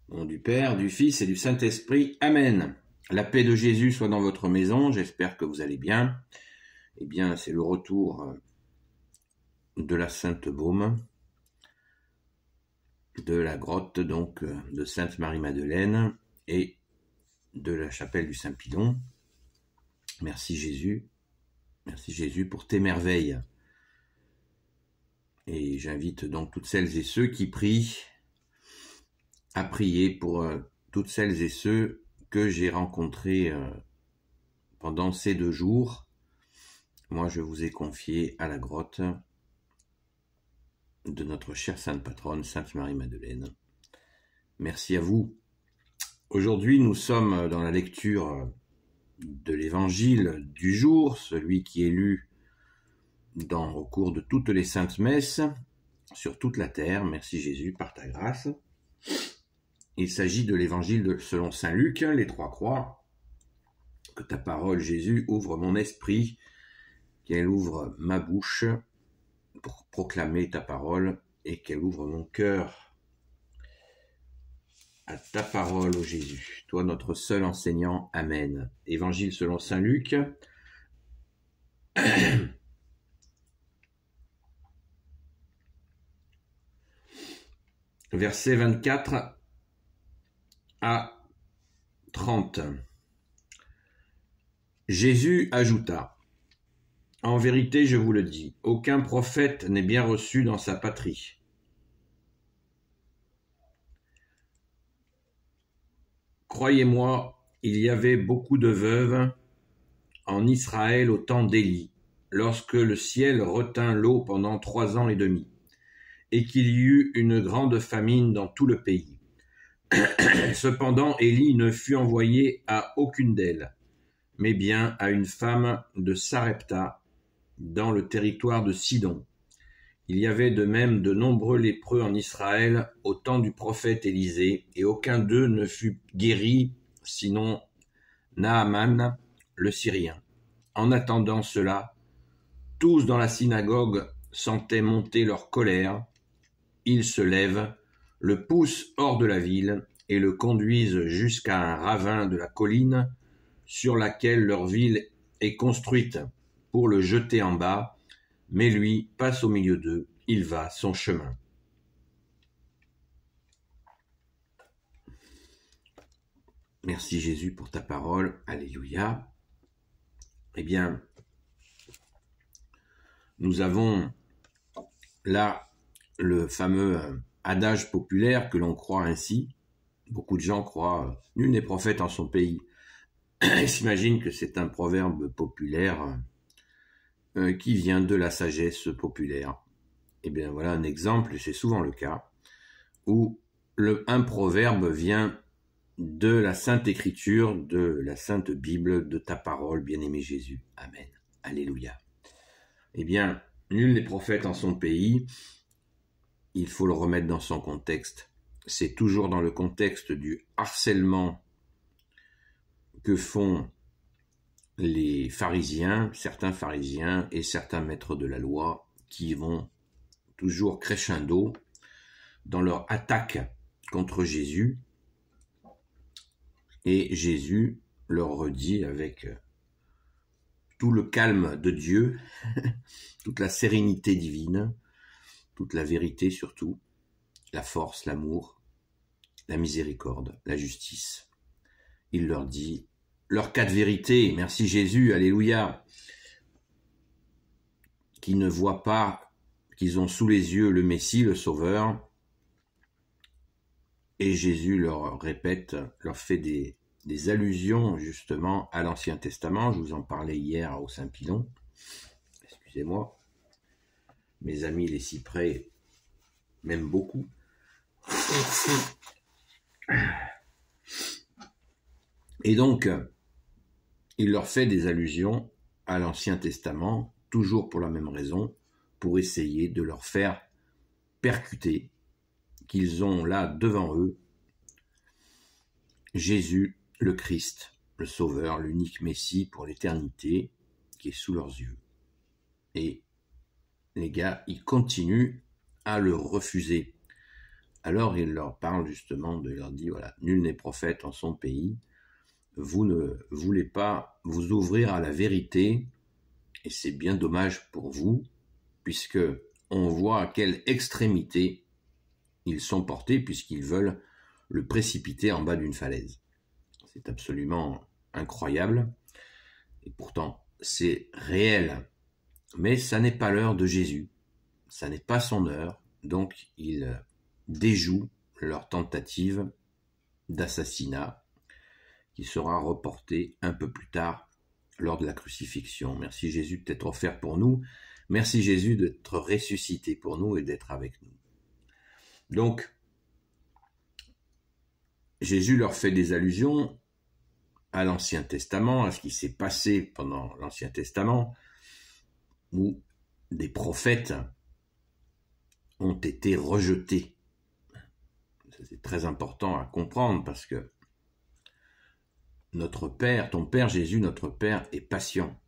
Au nom du Père, du Fils et du Saint-Esprit. Amen. La paix de Jésus soit dans votre maison. J'espère que vous allez bien. Eh bien, c'est le retour de la Sainte Baume, de la grotte donc de Sainte Marie-Madeleine et de la chapelle du Saint-Pilon. Merci Jésus pour tes merveilles. Et j'invite donc toutes celles et ceux qui prient à prier pour toutes celles et ceux que j'ai rencontrés pendant ces 2 jours. Moi, je vous ai confié à la grotte de notre chère Sainte Patronne, Sainte Marie-Madeleine. Merci à vous. Aujourd'hui, nous sommes dans la lecture de l'évangile du jour, celui qui est lu au cours de toutes les saintes messes sur toute la terre. Merci Jésus, par ta grâce. Il s'agit de l'évangile selon saint Luc, les 3 croix. Que ta parole, Jésus, ouvre mon esprit, qu'elle ouvre ma bouche pour proclamer ta parole et qu'elle ouvre mon cœur à ta parole, ô Jésus, toi notre seul enseignant. Amen. Évangile selon saint Luc. Versets 24 à 30. Jésus ajouta : « En vérité, je vous le dis, aucun prophète n'est bien reçu dans sa patrie. Croyez-moi, il y avait beaucoup de veuves en Israël au temps d'Élie, lorsque le ciel retint l'eau pendant 3 ans et demi, et qu'il y eut une grande famine dans tout le pays. Cependant, Élie ne fut envoyé à aucune d'elles, mais bien à une femme de Sarepta, dans le territoire de Sidon. Il y avait de même de nombreux lépreux en Israël au temps du prophète Élisée, et aucun d'eux ne fut guéri, sinon Naaman, le Syrien. En attendant cela, tous dans la synagogue sentaient monter leur colère. Ils se lèvent, le poussent hors de la ville et le conduisent jusqu'à un ravin de la colline sur laquelle leur ville est construite, pour le jeter en bas, mais lui passe au milieu d'eux, il va son chemin. » Merci Jésus pour ta parole, alléluia. Eh bien, nous avons là le fameux adage populaire que l'on croit ainsi. Beaucoup de gens croient « nul n'est prophète en son pays ». Ils s'imaginent que c'est un proverbe populaire qui vient de la sagesse populaire. Eh bien voilà un exemple, c'est souvent le cas, où un proverbe vient de la Sainte Écriture, de la Sainte Bible, de ta parole, bien-aimé Jésus. Amen. Alléluia. Eh bien, nul n'est prophète en son pays, il faut le remettre dans son contexte. C'est toujours dans le contexte du harcèlement que font les pharisiens, certains pharisiens et certains maîtres de la loi, qui vont toujours crescendo dans leur attaque contre Jésus. Et Jésus leur redit avec tout le calme de Dieu, toute la sérénité divine, toute la vérité surtout, la force, l'amour, la miséricorde, la justice. Il leur dit leurs 4 vérités, merci Jésus, alléluia, qui ne voient pas qu'ils ont sous les yeux le Messie, le Sauveur. Et Jésus leur répète, leur fait des allusions justement à l'Ancien Testament. Je vous en parlais hier au Saint-Pilon. Excusez-moi. Mes amis les cyprès m'aiment beaucoup. Et donc, il leur fait des allusions à l'Ancien Testament, toujours pour la même raison, pour essayer de leur faire percuter qu'ils ont là devant eux Jésus, le Christ, le Sauveur, l'unique Messie pour l'éternité, qui est sous leurs yeux. Et les gars, ils continuent à le refuser, Alors il leur parle justement, il leur dit, voilà, nul n'est prophète en son pays, vous ne voulez pas vous ouvrir à la vérité, et c'est bien dommage pour vous, puisque on voit à quelle extrémité ils sont portés, puisqu'ils veulent le précipiter en bas d'une falaise. C'est absolument incroyable, et pourtant c'est réel. Mais ça n'est pas l'heure de Jésus, ça n'est pas son heure, donc il déjoue leur tentative d'assassinat qui sera reportée un peu plus tard lors de la crucifixion. Merci Jésus d'être offert pour nous, merci Jésus d'être ressuscité pour nous et d'être avec nous. Donc, Jésus leur fait des allusions à l'Ancien Testament, à ce qui s'est passé pendant l'Ancien Testament, où des prophètes ont été rejetés. C'est très important à comprendre parce que notre Père, ton Père Jésus, notre Père, est patient.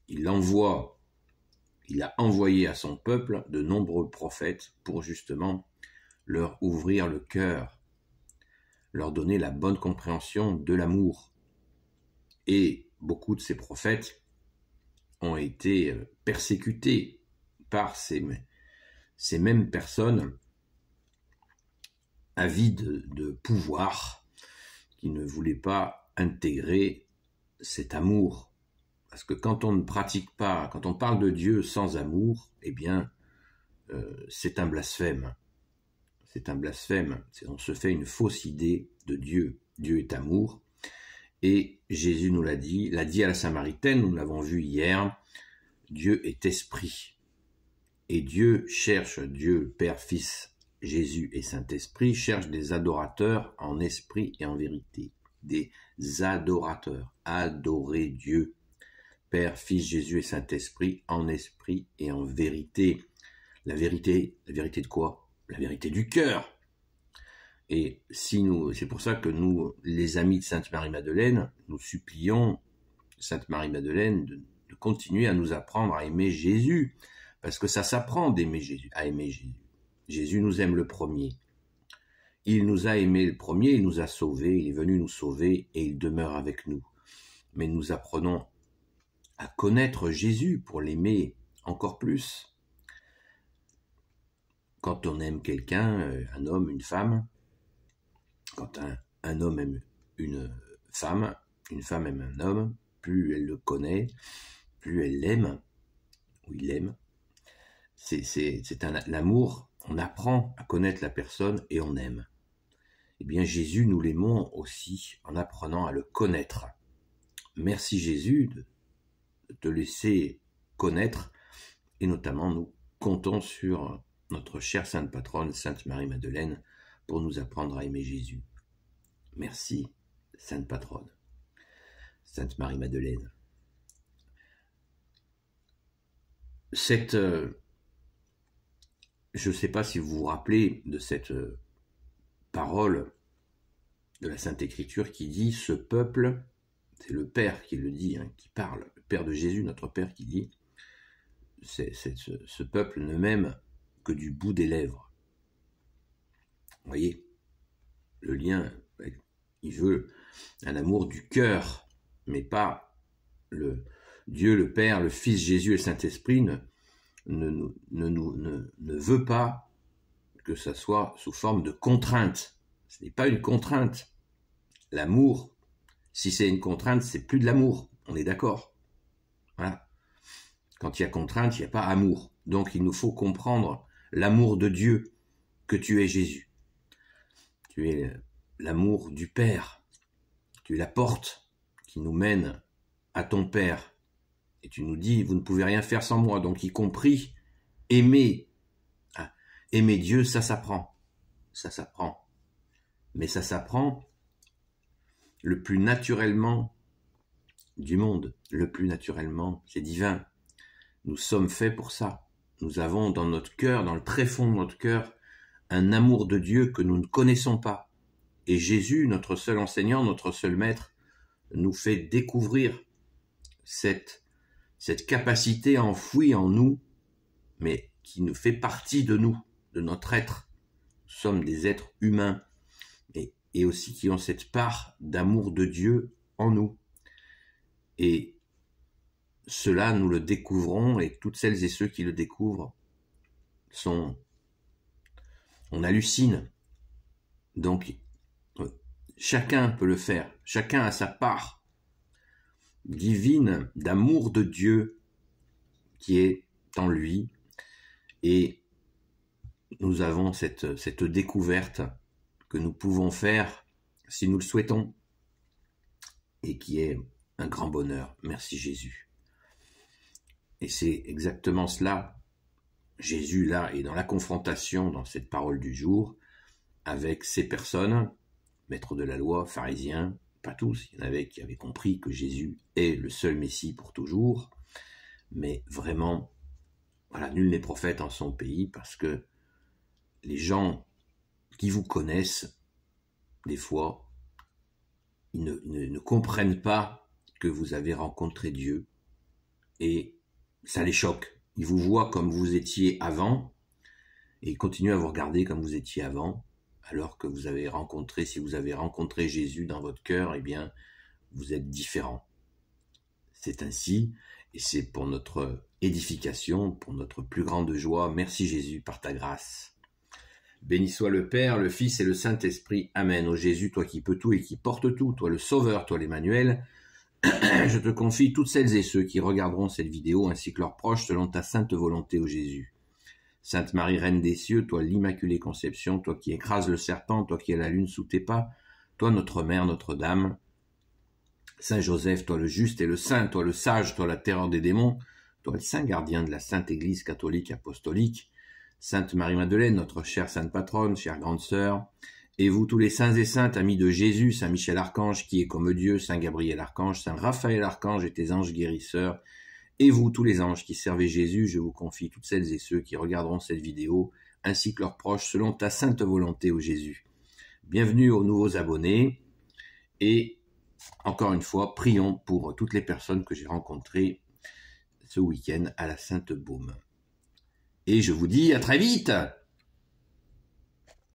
Il a envoyé à son peuple de nombreux prophètes pour justement leur ouvrir le cœur, leur donner la bonne compréhension de l'amour. Et beaucoup de ces prophètes ont été persécutés par ces mêmes personnes avides de pouvoir qui ne voulaient pas intégrer cet amour. Parce que quand on ne pratique pas, quand on parle de Dieu sans amour, eh bien, c'est un blasphème. C'est un blasphème. On se fait une fausse idée de Dieu. Dieu est amour. Et Jésus nous l'a dit à la Samaritaine, nous l'avons vu hier, Dieu est esprit. Et Dieu cherche, Dieu, Père, Fils, Jésus et Saint-Esprit, cherche des adorateurs en esprit et en vérité. Des adorateurs, adorer Dieu, Père, Fils, Jésus et Saint-Esprit, en esprit et en vérité. La vérité de quoi? La vérité du cœur. Et c'est pour ça que nous, les amis de Sainte Marie-Madeleine, nous supplions Sainte Marie-Madeleine de continuer à nous apprendre à aimer Jésus, parce que ça s'apprend d'aimer Jésus, à aimer Jésus. Jésus nous aime le premier. Il nous a aimés le premier, il nous a sauvés, il est venu nous sauver et il demeure avec nous. Mais nous apprenons à connaître Jésus pour l'aimer encore plus. Quand on aime quelqu'un, un homme, une femme, quand un homme aime une femme aime un homme, plus elle le connaît, plus elle l'aime, ou il l'aime. C'est l'amour, on apprend à connaître la personne et on aime. Eh bien Jésus, nous l'aimons aussi en apprenant à le connaître. Merci Jésus de te laisser connaître, et notamment nous comptons sur notre chère Sainte Patronne, Sainte Marie-Madeleine, pour nous apprendre à aimer Jésus. Merci, Sainte Patronne, Sainte Marie-Madeleine. Je ne sais pas si vous vous rappelez de cette parole de la Sainte Écriture qui dit « Ce peuple », c'est le Père qui le dit, qui parle, le Père de Jésus, notre Père qui dit « Ce peuple ne m'aime que du bout des lèvres ». Vous voyez, le lien, il veut un amour du cœur, mais pas Dieu, le Père, le Fils, Jésus et le Saint-Esprit ne veut pas que ça soit sous forme de contrainte. Ce n'est pas une contrainte. L'amour, si c'est une contrainte, c'est plus de l'amour. On est d'accord. Voilà. Quand il y a contrainte, il n'y a pas amour. Donc il nous faut comprendre l'amour de Dieu, que tu es Jésus. Tu es l'amour du Père. Tu es la porte qui nous mène à ton Père. Et tu nous dis, vous ne pouvez rien faire sans moi. Donc y compris aimer. Aimer Dieu, ça s'apprend. Ça s'apprend. Mais ça s'apprend le plus naturellement du monde. Le plus naturellement, c'est divin. Nous sommes faits pour ça. Nous avons dans notre cœur, dans le tréfonds de notre cœur, un amour de Dieu que nous ne connaissons pas. Et Jésus, notre seul enseignant, notre seul maître, nous fait découvrir cette capacité enfouie en nous, mais qui nous fait partie de nous, de notre être. Nous sommes des êtres humains et aussi qui ont cette part d'amour de Dieu en nous. Et cela, nous le découvrons, et toutes celles et ceux qui le découvrent on hallucine. Donc, chacun peut le faire. Chacun a sa part divine d'amour de Dieu qui est en lui. Et nous avons cette découverte que nous pouvons faire si nous le souhaitons et qui est un grand bonheur. Merci Jésus. Et c'est exactement cela. Jésus, là, est dans la confrontation, dans cette parole du jour, avec ces personnes, maîtres de la loi, pharisiens, pas tous, il y en avait qui avaient compris que Jésus est le seul Messie pour toujours, mais vraiment, voilà, nul n'est prophète en son pays, parce que les gens qui vous connaissent, des fois, ils ne comprennent pas que vous avez rencontré Dieu, et ça les choque. Ils vous voient comme vous étiez avant, et ils continuent à vous regarder comme vous étiez avant, alors que vous avez rencontré, si vous avez rencontré Jésus dans votre cœur, eh bien, vous êtes différent. C'est ainsi, et c'est pour notre édification, pour notre plus grande joie. Merci Jésus, par ta grâce. Béni soit le Père, le Fils et le Saint-Esprit. Amen. Ô Jésus, toi qui peux tout et qui portes tout, toi le Sauveur, toi l'Emmanuel, je te confie toutes celles et ceux qui regarderont cette vidéo ainsi que leurs proches selon ta sainte volonté, ô Jésus. Sainte Marie, Reine des cieux, toi l'Immaculée Conception, toi qui écrases le serpent, toi qui es la lune sous tes pas, toi notre Mère, Notre-Dame. Saint Joseph, toi le juste et le saint, toi le sage, toi la terreur des démons, toi le saint gardien de la Sainte Église catholique apostolique. Sainte Marie-Madeleine, notre chère sainte patronne, chère grande sœur, et vous tous les saints et saintes, amis de Jésus, Saint Michel Archange, qui est comme Dieu, Saint Gabriel Archange, Saint Raphaël Archange et tes anges guérisseurs, et vous tous les anges qui servez Jésus, je vous confie toutes celles et ceux qui regarderont cette vidéo, ainsi que leurs proches, selon ta sainte volonté, ô Jésus. Bienvenue aux nouveaux abonnés, et encore une fois, prions pour toutes les personnes que j'ai rencontrées ce week-end à la Sainte-Baume. Et je vous dis à très vite!